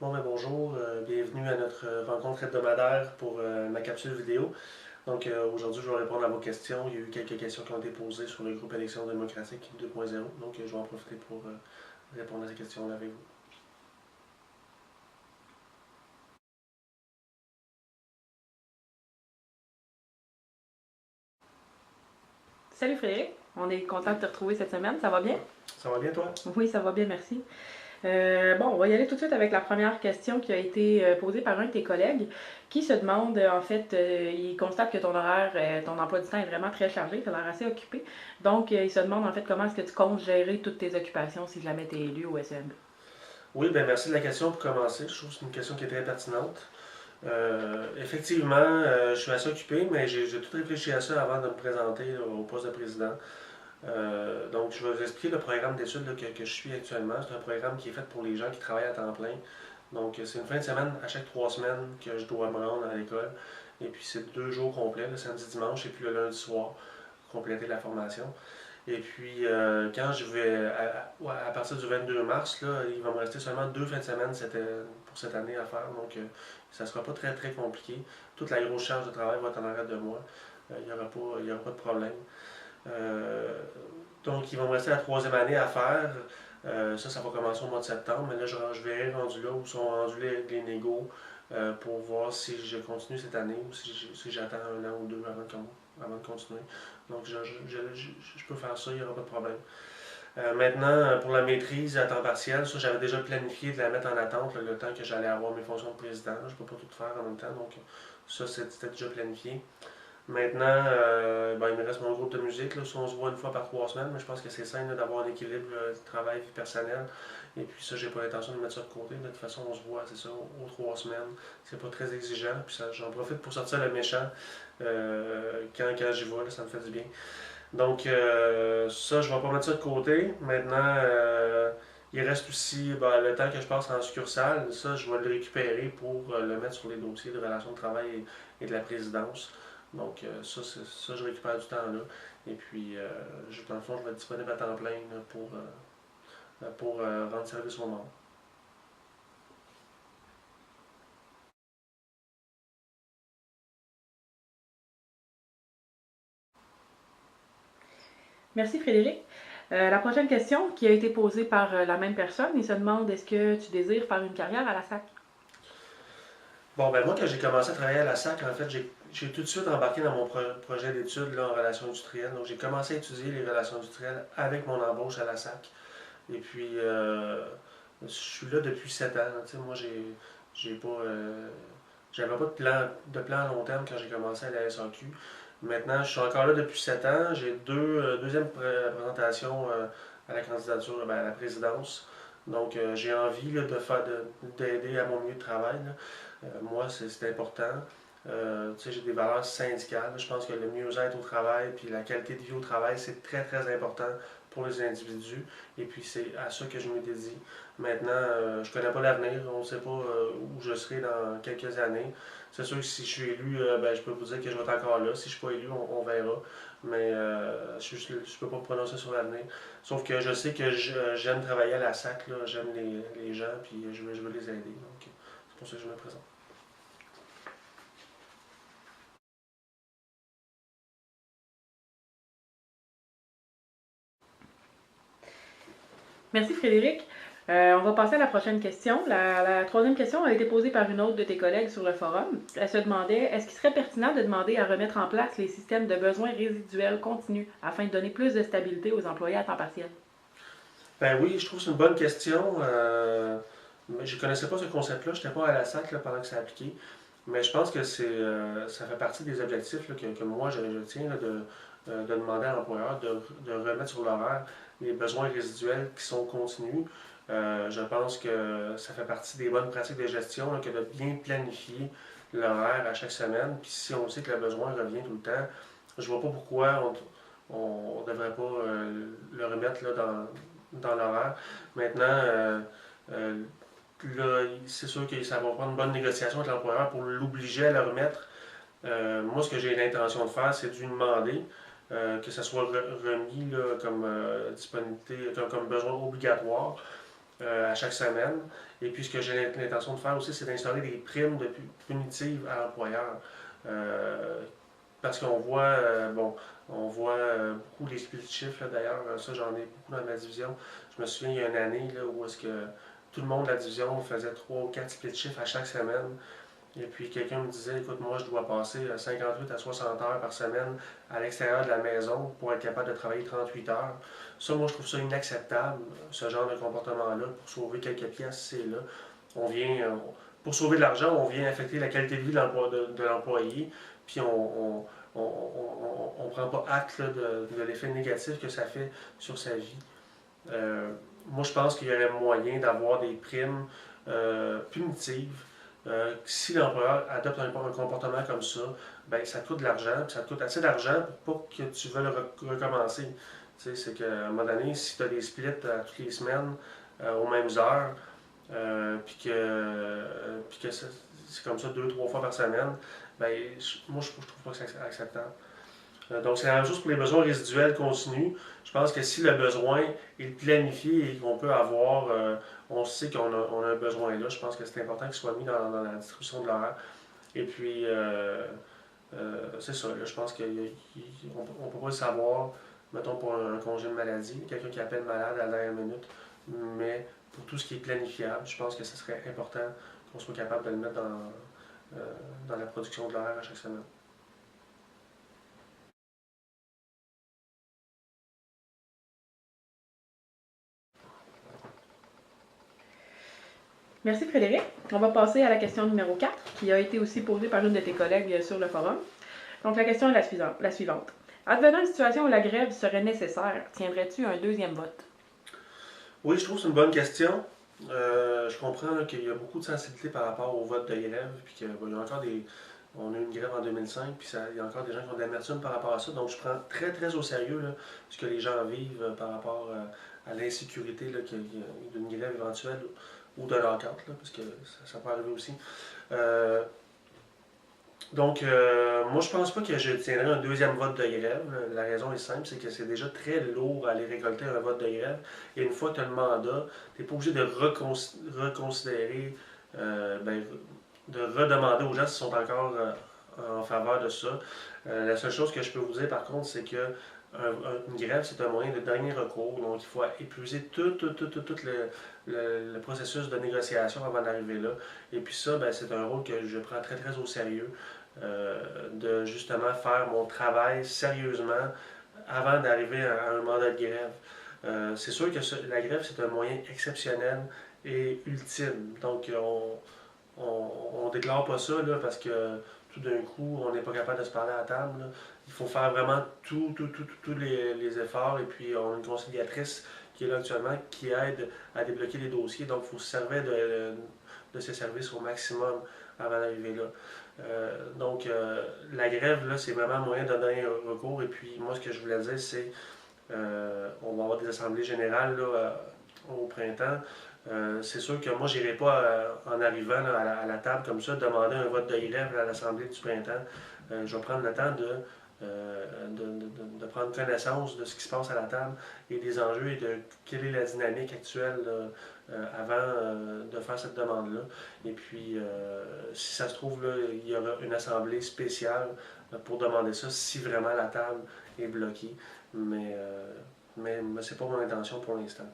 Bon, ben bonjour, bienvenue à notre rencontre hebdomadaire pour ma capsule vidéo. Donc aujourd'hui, je vais répondre à vos questions. Il y a eu quelques questions qui ont été posées sur le groupe Élections démocratiques 2.0. Donc je vais en profiter pour répondre à ces questions-là avec vous. Salut Frédéric, on est content de te retrouver cette semaine, ça va bien? Ça va bien, toi? Oui, ça va bien, merci. Bon, on va y aller tout de suite avec la première question qui a été posée par un de tes collègues qui se demande, il constate que ton horaire, ton emploi du temps est vraiment très chargé, tu as l'air assez occupé. Donc, il se demande en fait comment est-ce que tu comptes gérer toutes tes occupations si jamais tu es élu au SEMB. Oui, ben merci de la question pour commencer. Je trouve que c'est une question qui est très pertinente. Effectivement, je suis assez occupé, mais j'ai tout réfléchi à ça avant de me présenter au poste de président. Donc, je vais vous expliquer le programme d'études que je suis actuellement. C'est un programme qui est fait pour les gens qui travaillent à temps plein. Donc, c'est une fin de semaine à chaque 3 semaines que je dois me rendre à l'école. Et puis, c'est 2 jours complets, le samedi, dimanche, et puis le lundi soir, compléter la formation. Et puis, quand je vais, ouais, à partir du 22 mars, là, il va me rester seulement 2 fins de semaine pour cette année à faire. Donc, ça ne sera pas très, très compliqué. Toute la grosse charge de travail va être en arrêt de moi. Il y aura pas de problème. Euh, donc, il va me rester la troisième année à faire. Ça va commencer au mois de septembre. Mais là, je verrai rendu là où sont rendus les négos pour voir si je continue cette année ou si j'attends un an ou deux avant de continuer. Donc, je peux faire ça, il n'y aura pas de problème. Maintenant, pour la maîtrise à temps partiel, ça, j'avais déjà planifié de la mettre en attente le temps que j'allais avoir mes fonctions de président. Je ne peux pas tout faire en même temps, donc ça, c'était déjà planifié. Maintenant, ben, il me reste mon groupe de musique. Là, on se voit une fois par 3 semaines, mais je pense que c'est sain d'avoir un équilibre travail-vie personnelle. Et puis ça, j'ai pas l'intention de mettre ça de côté. De toute façon, on se voit, c'est ça, aux 3 semaines. C'est pas très exigeant. Puis j'en profite pour sortir le méchant quand j'y vais, là, ça me fait du bien. Donc, ça, je vais pas mettre ça de côté. Maintenant, il reste aussi ben, le temps que je passe en succursale. Ça, je vais le récupérer pour le mettre sur les dossiers de relations de travail et de la présidence. Donc, ça, je récupère du temps là. Et puis, dans le fond, je vais être disponible à temps plein là, pour rendre service au monde. Merci Frédéric. La prochaine question qui a été posée par la même personne, il se demande est-ce que tu désires faire une carrière à la SAC? Bon, ben moi, quand j'ai commencé à travailler à la SAC, en fait, j'ai tout de suite embarqué dans mon projet d'études là, en relations industrielles. Donc, j'ai commencé à étudier les relations industrielles avec mon embauche à la SAC. Et puis, je suis là depuis 7 ans. Tu sais, moi, j'ai pas, j'avais pas de plan à long terme quand j'ai commencé à la SAQ. Maintenant, je suis encore là depuis 7 ans. J'ai deuxième présentation à la candidature, ben, à la présidence. Donc, j'ai envie là, d'aider à mon milieu de travail. Là. Moi, c'est important. Tu sais, j'ai des valeurs syndicales. Je pense que le mieux-être au travail puis la qualité de vie au travail, c'est très, très important pour les individus. Et puis, c'est à ça que je me dédie. Maintenant, je ne connais pas l'avenir. On ne sait pas où je serai dans quelques années. C'est sûr que si je suis élu, ben, je peux vous dire que je vais être encore là. Si je ne suis pas élu, on verra. Mais je ne peux pas me prononcer sur l'avenir. Sauf que je sais que j'aime travailler à la SAC. J'aime les gens, puis je veux les aider. Donc, c'est pour ça que je me présente. Merci Frédéric. On va passer à la prochaine question. La troisième question a été posée par une autre de tes collègues sur le forum. Elle se demandait est-ce qu'il serait pertinent de demander à remettre en place les systèmes de besoins résiduels continus afin de donner plus de stabilité aux employés à temps partiel? Ben oui, je trouve que c'est une bonne question. Mais je ne connaissais pas ce concept-là. Je n'étais pas à la SAC là, pendant que ça a appliqué. Mais je pense que ça fait partie des objectifs là, que moi je tiens là, de demander à l'employeur de remettre sur l'horaire les besoins résiduels qui sont continus. Je pense que ça fait partie des bonnes pratiques de gestion là, que de bien planifier l'horaire à chaque semaine. Puis si on sait que le besoin revient tout le temps, je vois pas pourquoi on ne devrait pas le remettre là, dans l'horaire. Maintenant, euh, là, c'est sûr que ça va prendre une bonne négociation avec l'employeur pour l'obliger à le remettre. Moi, ce que j'ai l'intention de faire, c'est de lui demander que ça soit remis là, comme disponibilité, comme besoin obligatoire. à chaque semaine. Et puis ce que j'ai l'intention de faire aussi, c'est d'installer des primes punitives à l'employeur. Parce qu'on voit, on voit beaucoup les splits de chiffres, d'ailleurs, ça j'en ai beaucoup dans ma division. Je me souviens, il y a une année là, où est-ce que tout le monde de la division faisait 3 ou 4 splits de chiffres à chaque semaine. Et puis quelqu'un me disait, écoute, moi je dois passer 58 à 60 heures par semaine à l'extérieur de la maison pour être capable de travailler 38 heures. Ça, moi je trouve ça inacceptable, ce genre de comportement-là, pour sauver quelques pièces, c'est là. On vient, pour sauver de l'argent, on vient affecter la qualité de vie de l'employé, puis on prend pas acte là, de l'effet négatif que ça fait sur sa vie. Moi, je pense qu'il y aurait moyen d'avoir des primes punitives. Si l'employeur adopte un comportement comme ça, ben, ça te coûte de l'argent, puis ça te coûte assez d'argent pour pas que tu veuilles recommencer. Tu sais, c'est qu'à un moment donné, si tu as des splits toutes les semaines, aux mêmes heures, puis que c'est comme ça 2 3 fois par semaine, ben, moi, je trouve pas que c'est acceptable. Donc, c'est la même chose pour les besoins résiduels continus. Je pense que si le besoin est planifié et qu'on peut avoir, on sait qu'on a un besoin là, je pense que c'est important qu'il soit mis dans la distribution de l'horaire. Et puis, c'est ça, là, je pense qu'on ne peut pas le savoir, mettons pour un congé de maladie, quelqu'un qui appelle malade à la dernière minute, mais pour tout ce qui est planifiable, je pense que ce serait important qu'on soit capable de le mettre dans la production de l'horaire à chaque semaine. Merci Frédéric. On va passer à la question numéro 4, qui a été aussi posée par une de tes collègues sur le forum. Donc la question est la suivante. Advenant une situation où la grève serait nécessaire, tiendrais-tu un deuxième vote? Oui, je trouve que c'est une bonne question. Je comprends qu'il y a beaucoup de sensibilité par rapport au vote de grève, puis qu'il y a encore des. On a eu une grève en 2005, puis il y a encore des gens qui ont de l'amertume par rapport à ça. Donc, je prends très, très au sérieux là, ce que les gens vivent par rapport à l'insécurité d'une grève éventuelle ou de l'enquête, parce que ça peut arriver aussi. Euh, moi, je pense pas que je tiendrai un deuxième vote de grève. La raison est simple, c'est que c'est déjà très lourd à aller récolter un vote de grève. Et une fois que tu as le mandat, tu n'es pas obligé de reconsidérer, ben, de redemander aux gens s'ils sont encore en faveur de ça. La seule chose que je peux vous dire, par contre, c'est que une grève, c'est un moyen de dernier recours. Donc, il faut épuiser tout le processus de négociation avant d'arriver là. Et puis ça, ben, c'est un rôle que je prends très, très au sérieux. De justement faire mon travail sérieusement avant d'arriver à un mandat de grève. C'est sûr que la grève, c'est un moyen exceptionnel et ultime. Donc, on déclare pas ça là, parce que tout d'un coup, on n'est pas capable de se parler à la table. Là. Il faut faire vraiment tous les efforts. Et puis, on a une conciliatrice qui est là actuellement qui aide à débloquer les dossiers. Donc, il faut se servir de ces services au maximum avant d'arriver là. La grève, là, c'est vraiment un moyen de donner un recours. Et puis, moi, ce que je voulais dire, c'est on va avoir des assemblées générales là, au printemps. C'est sûr que moi, je n'irai pas en arrivant là, à la table comme ça, demander un vote de grève à l'Assemblée du printemps. Je vais prendre le temps de prendre connaissance de ce qui se passe à la table et des enjeux et de quelle est la dynamique actuelle avant de faire cette demande-là. Et puis, si ça se trouve, là, il y aura une assemblée spéciale pour demander ça si vraiment la table est bloquée. Mais c'est pas mon intention pour l'instant.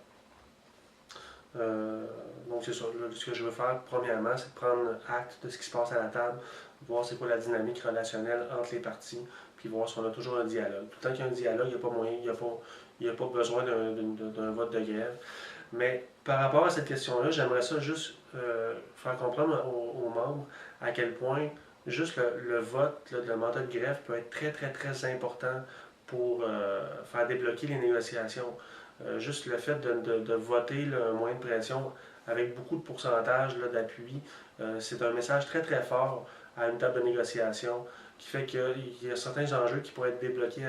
Euh, donc c'est ça. Là, ce que je veux faire, premièrement, c'est de prendre acte de ce qui se passe à la table, voir c'est quoi la dynamique relationnelle entre les parties, puis voir si on a toujours un dialogue. Tout le temps qu'il y a un dialogue, il n'y a pas moyen, il y a pas besoin d'un vote de grève. Mais par rapport à cette question-là, j'aimerais ça juste faire comprendre aux membres à quel point juste le vote, là, le mandat de grève peut être très, très, très important pour faire débloquer les négociations. Juste le fait de voter là, un moyen de pression avec beaucoup de pourcentage d'appui, c'est un message très, très fort à une table de négociation qui fait qu'il y a certains enjeux qui pourraient être débloqués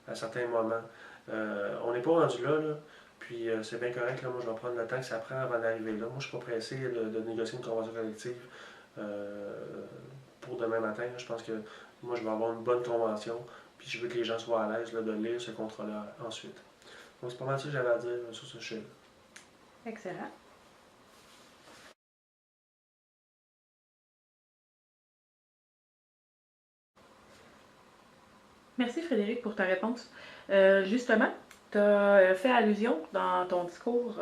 à certains moments. On n'est pas rendu là. Puis c'est bien correct, là, moi je vais prendre le temps que ça prend avant d'arriver là. Moi je suis pas pressé de négocier une convention collective pour demain matin. Je pense que moi je vais avoir une bonne convention, puis je veux que les gens soient à l'aise de lire ce contrat-là ensuite. Donc c'est pas mal ça que j'avais à dire sur ce sujet. Excellent. Merci Frédéric pour ta réponse. Justement, tu as fait allusion dans ton discours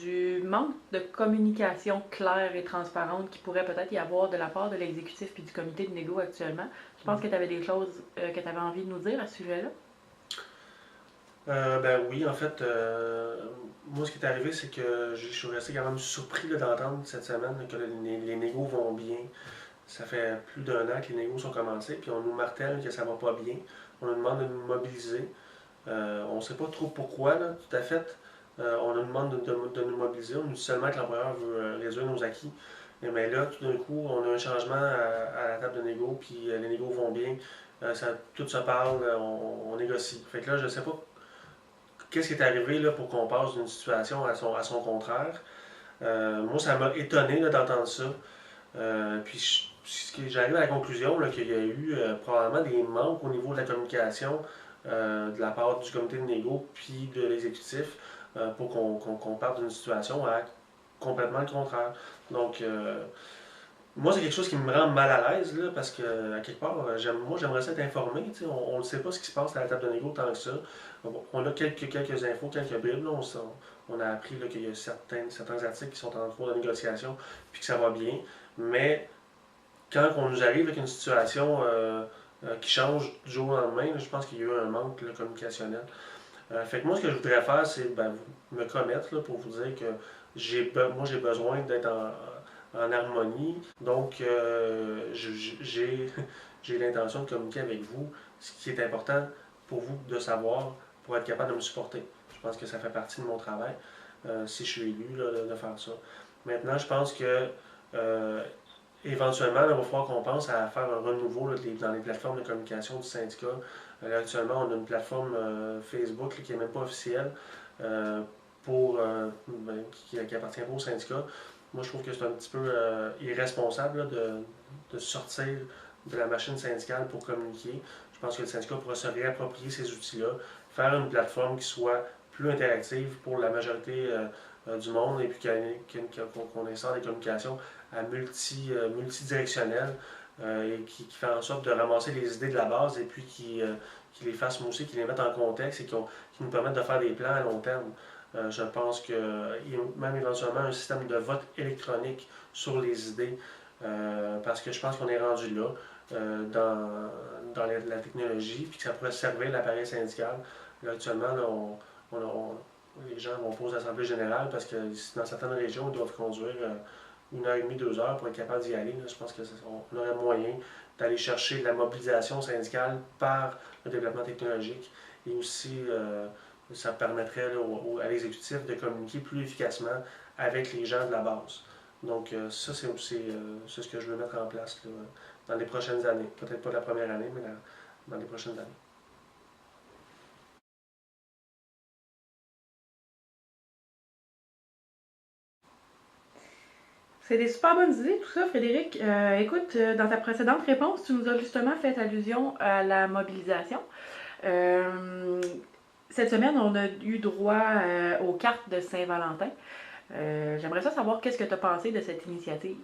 du manque de communication claire et transparente qui pourrait peut-être y avoir de la part de l'exécutif puis du comité de négo actuellement. Je pense que tu avais des choses que tu avais envie de nous dire à ce sujet-là. Ben oui, en fait, moi ce qui est arrivé, c'est que je suis resté quand même surpris d'entendre cette semaine que les négos vont bien. Ça fait plus d'un an que les négos sont commencés, puis on nous martèle que ça va pas bien. On nous demande de nous mobiliser. On ne sait pas trop pourquoi, là, tout à fait. On nous demande de nous mobiliser. On nous dit seulement que l'employeur veut réduire nos acquis. Mais là, tout d'un coup, on a un changement à la table de négo, puis les négos vont bien. Tout se parle, on négocie. Fait que là, je ne sais pas qu'est-ce qui est arrivé là, pour qu'on passe d'une situation à son contraire. Moi, ça m'a étonné d'entendre ça. Puis j'arrive à la conclusion qu'il y a eu probablement des manques au niveau de la communication de la part du comité de négo puis de l'exécutif pour qu'on parte d'une situation à complètement le contraire. Donc, moi, c'est quelque chose qui me rend mal à l'aise là, parce que, à quelque part, moi, j'aimerais ça être informé. On ne sait pas ce qui se passe à la table de négo tant que ça. On a quelques infos, quelques bribes. Là, on a appris qu'il y a certains articles qui sont en cours de négociation puis que ça va bien. Mais quand on nous arrive avec une situation qui change du jour au lendemain, là, je pense qu'il y a eu un manque là, communicationnel. Fait que moi, ce que je voudrais faire, c'est me commettre là, pour vous dire que moi, j'ai besoin d'être en harmonie. Donc, j'ai l'intention de communiquer avec vous ce qui est important pour vous de savoir pour être capable de me supporter. Je pense que ça fait partie de mon travail, si je suis élu, là, de faire ça. Maintenant, je pense que éventuellement, il va falloir qu'on pense à faire un renouveau là, dans les plateformes de communication du syndicat. Là, actuellement, on a une plateforme Facebook là, qui n'est même pas officielle qui appartient pas au syndicat. Moi, je trouve que c'est un petit peu irresponsable là, de sortir de la machine syndicale pour communiquer. Je pense que le syndicat pourra se réapproprier ces outils-là, faire une plateforme qui soit plus interactive pour la majorité du monde et puis qu'on instaure des communications multidirectionnelles et qui fait en sorte de ramasser les idées de la base et puis qui les fasse mousser, qui les mette en contexte et qui nous permettent de faire des plans à long terme. Je pense que même éventuellement un système de vote électronique sur les idées, parce que je pense qu'on est rendu là dans la technologie, puis que ça pourrait servir l'appareil syndical. Là, actuellement, là, les gens vont poser l'Assemblée générale parce que dans certaines régions, ils doivent conduire 1h30, 2 heures pour être capable d'y aller. Là, je pense qu'on aurait moyen d'aller chercher de la mobilisation syndicale par le développement technologique et aussi ça permettrait là, à l'exécutif de communiquer plus efficacement avec les gens de la base. Donc ça, c'est ce que je veux mettre en place là, dans les prochaines années. Peut-être pas la première année, mais dans les prochaines années. C'est des super bonnes idées, tout ça, Frédéric. Écoute, dans ta précédente réponse, tu nous as justement fait allusion à la mobilisation. Cette semaine, on a eu droit aux cartes de Saint-Valentin. J'aimerais ça savoir qu'est-ce que tu as pensé de cette initiative.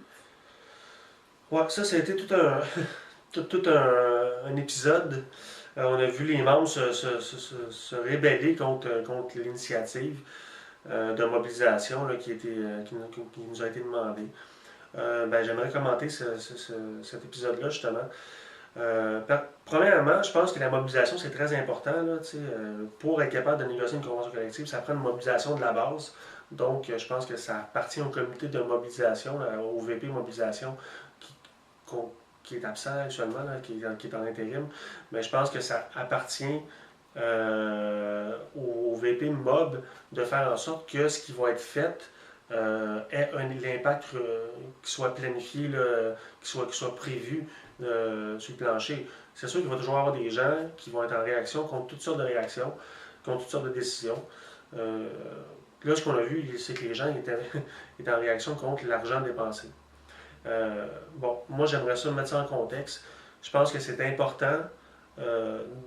Ouais, ça a été tout un épisode. On a vu les membres se rébeller contre l'initiative de mobilisation là, qui nous a été demandée. J'aimerais commenter cet épisode-là, justement. Premièrement, je pense que la mobilisation, c'est très important. Là, pour être capable de négocier une convention collective, ça prend une mobilisation de la base. Donc, je pense que ça appartient au comité de mobilisation, au VP mobilisation, qui, qui est absent actuellement, là, qui est en intérim. Mais je pense que ça appartient au VP MOB de faire en sorte que ce qui va être fait ait l'impact qui soit planifié, là, qui soit prévu sur le plancher. C'est sûr qu'il va toujours y avoir des gens qui vont être en réaction contre toutes sortes de réactions, contre toutes sortes de décisions. Là, ce qu'on a vu, c'est que les gens étaient en réaction contre l'argent dépensé. Moi, j'aimerais ça mettre ça en contexte. Je pense que c'est important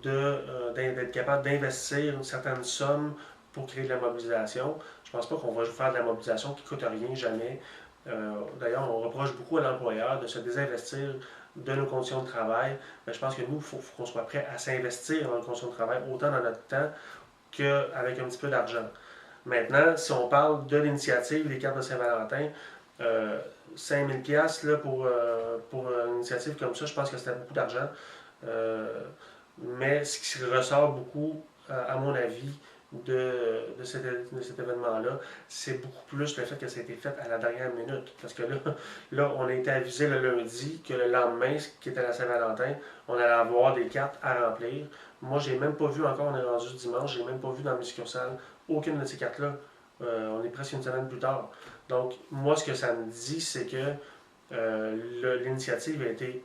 d'être capable d'investir une certaine somme pour créer de la mobilisation. Je pense pas qu'on va faire de la mobilisation qui coûte rien, jamais. D'ailleurs, on reproche beaucoup à l'employeur de se désinvestir de nos conditions de travail. Mais je pense que nous, il faut qu'on soit prêt à s'investir dans nos conditions de travail, autant dans notre temps qu'avec un petit peu d'argent. Maintenant, si on parle de l'initiative, les cartes de Saint-Valentin, 5000$ là, pour une initiative comme ça, je pense que c'était beaucoup d'argent. Mais ce qui ressort beaucoup, à mon avis, de cet événement-là, c'est beaucoup plus le fait que ça a été fait à la dernière minute. Parce que là on a été avisé le lundi que le lendemain, qui était la Saint-Valentin, on allait avoir des cartes à remplir. Moi, j'ai même pas vu encore, on est rendu dimanche, j'ai même pas vu dans mes succursales aucune de ces cartes-là. On est presque une semaine plus tard. Donc, moi, ce que ça me dit, c'est que l'initiative a été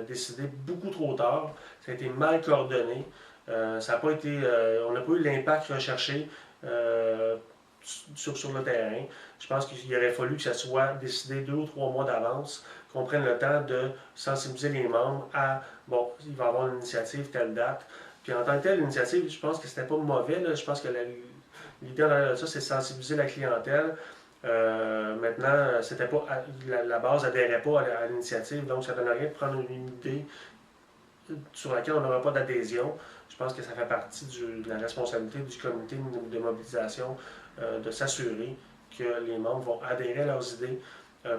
décidée beaucoup trop tard. Ça a été mal coordonné. Ça a pas été, on n'a pas eu l'impact recherché sur le terrain. Je pense qu'il aurait fallu que ça soit décidé 2 ou 3 mois d'avance, qu'on prenne le temps de sensibiliser les membres à, bon, il va y avoir une initiative, telle date. Puis en tant que telle, l'initiative, je pense que c'était pas mauvais. Là. Je pense que l'idée de ça, c'est sensibiliser la clientèle. Maintenant, c'était pas la base n'adhérait pas à l'initiative, donc ça ne donne rien de prendre une idée sur laquelle on n'aura pas d'adhésion. Je pense que ça fait partie de la responsabilité du comité de mobilisation de s'assurer que les membres vont adhérer à leurs idées.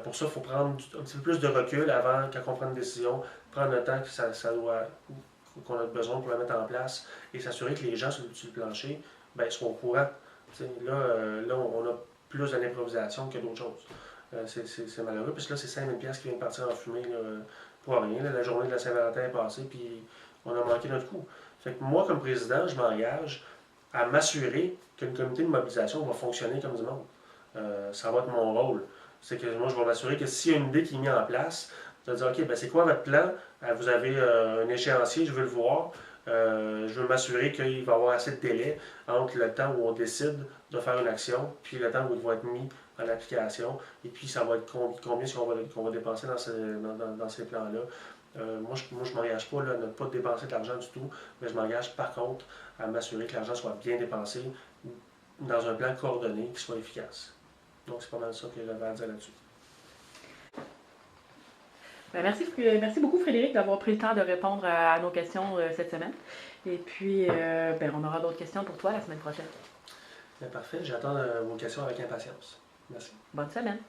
Pour ça, il faut prendre un petit peu plus de recul avant, quand on prend une décision, prendre le temps qu'on a besoin pour la mettre en place et s'assurer que les gens sur le plancher soient au courant. Là, on a plus de l'improvisation que d'autres choses. C'est malheureux, parce que là, c'est 5000$ qui viennent de partir en fumée là, pour rien. Là, la journée de la Saint-Valentin est passée, puis on a manqué notre coup. Fait que moi, comme président, je m'engage à m'assurer qu'une comité de mobilisation va fonctionner comme du monde. Ça va être mon rôle. C'est que moi, je vais m'assurer que s'il y a une idée qui est mise en place, je vais dire, OK, c'est quoi votre plan? Vous avez un échéancier, je veux le voir. Je veux m'assurer qu'il va y avoir assez de délai entre le temps où on décide de faire une action, puis le temps où il va être mis en application, et puis ça va être combien qu'on va dépenser dans ces plans-là. Moi, je ne m'engage pas là, à ne pas dépenser de l'argent du tout, mais je m'engage par contre à m'assurer que l'argent soit bien dépensé dans un plan coordonné qui soit efficace. Donc, c'est pas mal ça que j'avais à dire là-dessus. Merci beaucoup Frédéric d'avoir pris le temps de répondre à nos questions cette semaine. Et puis, on aura d'autres questions pour toi la semaine prochaine. Bien, parfait, j'attends vos questions avec impatience. Merci. Bonne semaine.